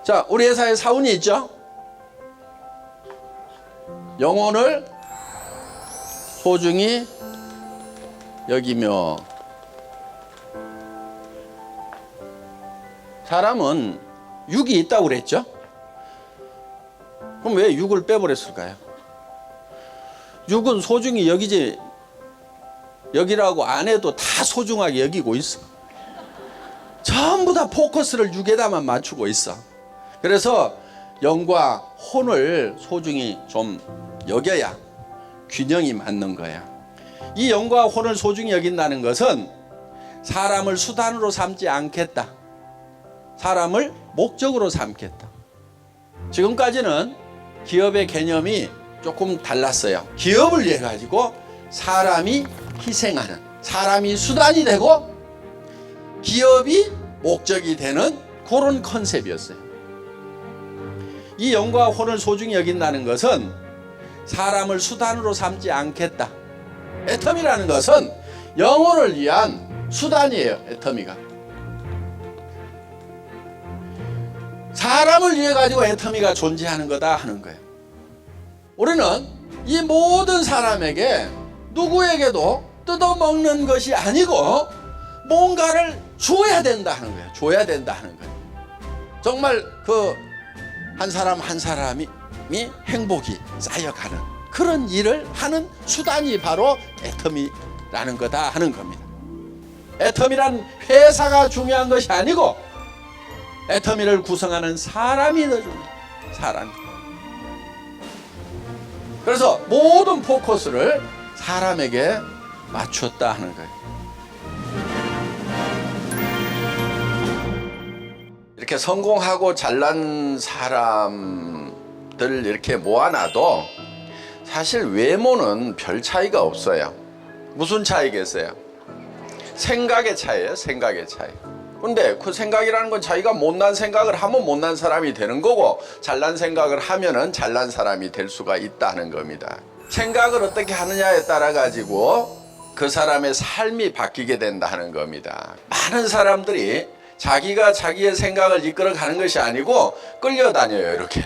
자, 우리 회사에 사원이 있죠? 영혼을 소중히 여기며, 사람은 육이 있다고 그랬죠? 그럼 왜 육을 빼버렸을까요? 육은 소중히 여기라고 안 해도 다 소중하게 여기고 있어. 전부 다 포커스를 육에다만 맞추고 있어. 그래서 영과 혼을 소중히 좀 여겨야 균형이 맞는 거야. 이 영과 혼을 소중히 여긴다는 것은 사람을 수단으로 삼지 않겠다. 사람을 목적으로 삼겠다. 지금까지는 기업의 개념이 조금 달랐어요. 기업을 위해 가지고 사람이 희생하는, 사람이 수단이 되고 기업이 목적이 되는 그런 컨셉이었어요. 이 영과 혼을 소중히 여긴다는 것은 사람을 수단으로 삼지 않겠다. 애터미라는 것은 영혼을 위한 수단이에요. 애터미가 사람을 위해 가지고 애터미가 존재하는 거다 하는 거예요. 우리는 이 모든 사람에게 누구에게도 뜯어먹는 것이 아니고 뭔가를 줘야 된다 하는 거예요. 줘야 된다 하는 거예요. 정말 한 사람 한 사람이 행복이 쌓여가는 그런 일을 하는 수단이 바로 애터미라는 거다 하는 겁니다. 애터미란 회사가 중요한 것이 아니고 애터미를 구성하는 사람이 더 중요해요. 사람이. 그래서 모든 포커스를 사람에게 맞췄다 하는 거예요. 이렇게 성공하고 잘난 사람들 이렇게 모아놔도 사실 외모는 별 차이가 없어요. 무슨 차이겠어요? 생각의 차이예요. 생각의 차이. 근데 그 생각이라는 건 자기가 못난 생각을 하면 못난 사람이 되는 거고 잘난 생각을 하면은 잘난 사람이 될 수가 있다는 겁니다. 생각을 어떻게 하느냐에 따라 가지고 그 사람의 삶이 바뀌게 된다는 겁니다. 많은 사람들이 자기가 자기의 생각을 이끌어 가는 것이 아니고 끌려다녀요. 이렇게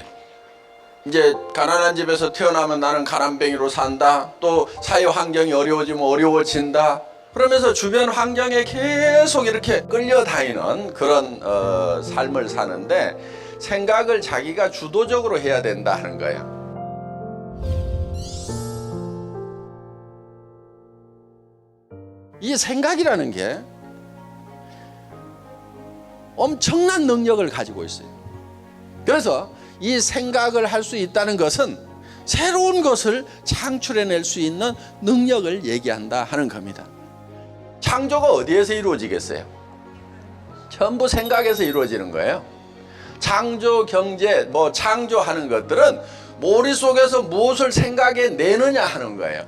이제 가난한 집에서 태어나면 나는 가난뱅이로 산다, 또 사회 환경이 어려워지면 어려워진다, 그러면서 주변 환경에 계속 이렇게 끌려다니는 그런 삶을 사는데 생각을 자기가 주도적으로 해야 된다 하는 거예요. 이 생각이라는 게 엄청난 능력을 가지고 있어요. 그래서 이 생각을 할 수 있다는 것은 새로운 것을 창출해낼 수 있는 능력을 얘기한다 하는 겁니다. 창조가 어디에서 이루어지겠어요? 전부 생각에서 이루어지는 거예요. 창조, 경제, 창조하는 것들은 머릿속에서 무엇을 생각해 내느냐 하는 거예요.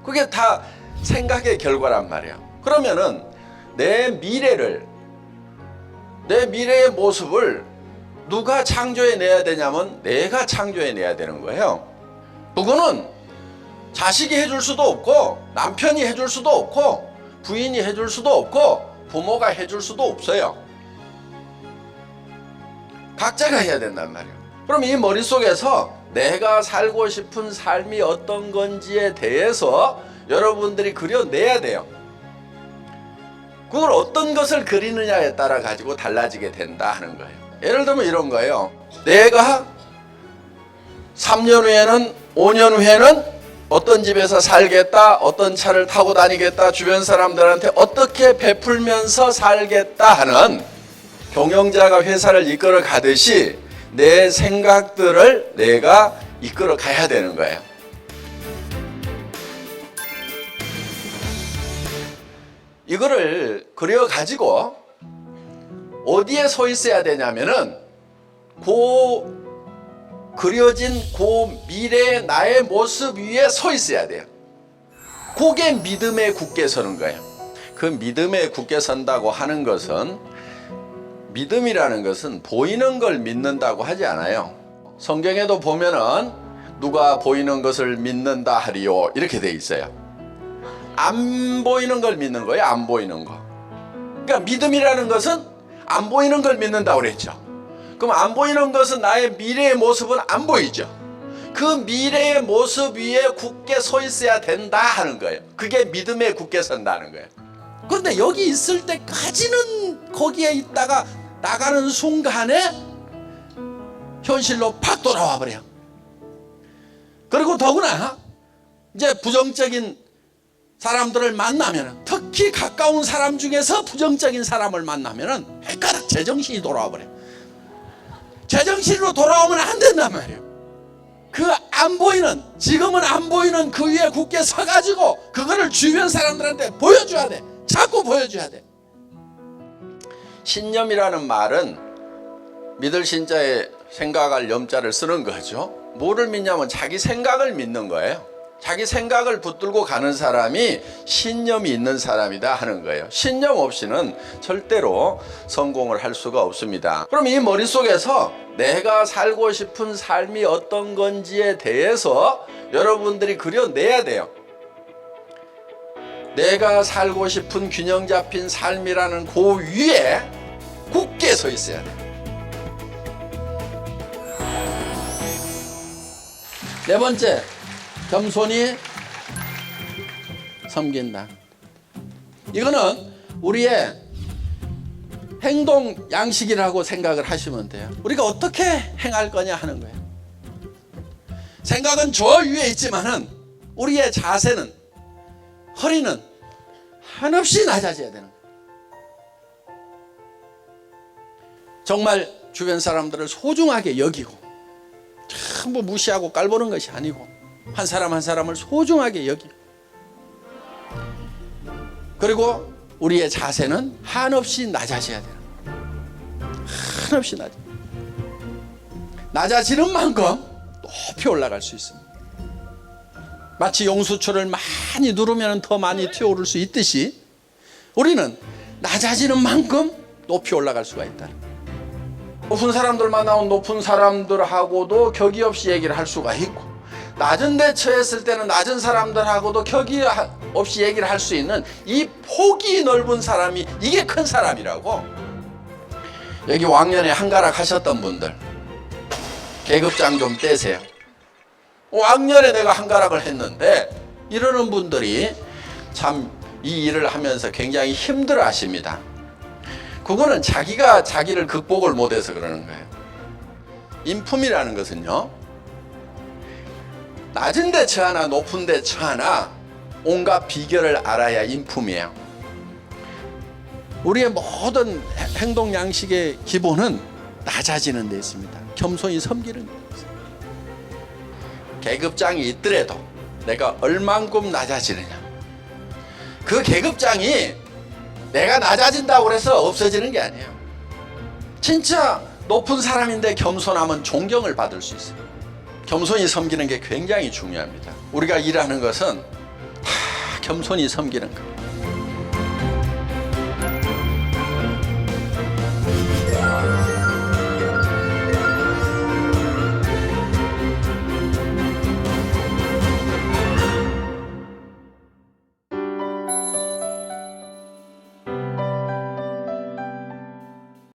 그게 다 생각의 결과란 말이에요. 그러면은 내 미래의 모습을 누가 창조해 내야 되냐면 내가 창조해 내야 되는 거예요. 그거는 자식이 해줄 수도 없고 남편이 해줄 수도 없고 부인이 해줄 수도 없고 부모가 해줄 수도 없어요. 각자가 해야 된단 말이에요. 그럼 이 머릿속에서 내가 살고 싶은 삶이 어떤 건지에 대해서 여러분들이 그려내야 돼요. 그걸 어떤 것을 그리느냐에 따라 가지고 달라지게 된다 하는 거예요. 예를 들면 이런 거예요. 내가 3년 후에는 5년 후에는 어떤 집에서 살겠다, 어떤 차를 타고 다니겠다, 주변 사람들한테 어떻게 베풀면서 살겠다 하는 경영자가 회사를 이끌어 가듯이 내 생각들을 내가 이끌어 가야 되는 거예요. 이거를 그려 가지고 어디에 서 있어야 되냐면은 그려진 미래의 나의 모습 위에 서 있어야 돼요. 그게 믿음에 굳게 서는 거예요. 그 믿음에 굳게 선다고 하는 것은, 믿음이라는 것은 보이는 걸 믿는다고 하지 않아요. 성경에도 보면은 누가 보이는 것을 믿는다 하리요 이렇게 돼 있어요. 안 보이는 걸 믿는 거예요. 안 보이는 거. 그러니까 믿음이라는 것은 안 보이는 걸 믿는다고 그랬죠. 그럼 안 보이는 것은 나의 미래의 모습은 안 보이죠. 그 미래의 모습 위에 굳게 서 있어야 된다 하는 거예요. 그게 믿음에 굳게 선다는 거예요. 그런데 여기 있을 때까지는 거기에 있다가 나가는 순간에 현실로 팍 돌아와 버려요. 그리고 더구나 이제 부정적인 사람들을 만나면, 특히 가까운 사람 중에서 부정적인 사람을 만나면 헷갈락 제정신이 돌아와 버려요. 제정신으로 돌아오면 안 된단 말이에요. 그 안 보이는, 지금은 안 보이는 그 위에 굳게 서가지고 그거를 주변 사람들한테 보여줘야 돼. 자꾸 보여줘야 돼. 신념이라는 말은 믿을 신자에 생각할 염자를 쓰는 거죠. 뭐를 믿냐면 자기 생각을 믿는 거예요. 자기 생각을 붙들고 가는 사람이 신념이 있는 사람이다 하는 거예요. 신념 없이는 절대로 성공을 할 수가 없습니다. 그럼 이 머릿속에서 내가 살고 싶은 삶이 어떤 건지에 대해서 여러분들이 그려내야 돼요. 내가 살고 싶은 균형 잡힌 삶이라는 그 위에 굳게 서 있어야 돼요. 네 번째, 겸손히 섬긴다. 이거는 우리의 행동 양식이라고 생각을 하시면 돼요. 우리가 어떻게 행할 거냐 하는 거예요. 생각은 저 위에 있지만은 우리의 자세는, 허리는 한없이 낮아져야 되는 거예요. 정말 주변 사람들을 소중하게 여기고, 전부 무시하고 깔보는 것이 아니고 한 사람 한 사람을 소중하게 여기고, 그리고 우리의 자세는 한없이 낮아져야 돼요. 한없이 낮아지는 만큼 높이 올라갈 수 있습니다. 마치 용수철을 많이 누르면 더 많이 튀어오를 수 있듯이 우리는 낮아지는 만큼 높이 올라갈 수가 있다. 높은 사람들 만나면 높은 사람들하고도 격의 없이 얘기를 할 수가 있고, 낮은 데 처했을 때는 낮은 사람들하고도 격의 없이 얘기를 할 수 있는 이 폭이 넓은 사람이, 이게 큰 사람이라고. 여기 왕년에 한가락 하셨던 분들 계급장 좀 떼세요. 왕년에 내가 한가락을 했는데 이러는 분들이 참 이 일을 하면서 굉장히 힘들어 하십니다. 그거는 자기가 자기를 극복을 못해서 그러는 거예요. 인품이라는 것은요, 낮은 데 처하나 높은 데 처하나 온갖 비결을 알아야 인품이에요. 우리의 모든 행동 양식의 기본은 낮아지는 데 있습니다. 겸손히 섬기는 데 있습니다. 계급장이 있더라도 내가 얼만큼 낮아지느냐, 그 계급장이 내가 낮아진다고 해서 없어지는 게 아니에요. 진짜 높은 사람인데 겸손하면 존경을 받을 수 있어요. 겸손히 섬기는 게 굉장히 중요합니다. 우리가 일하는 것은 다 겸손히 섬기는 거예요.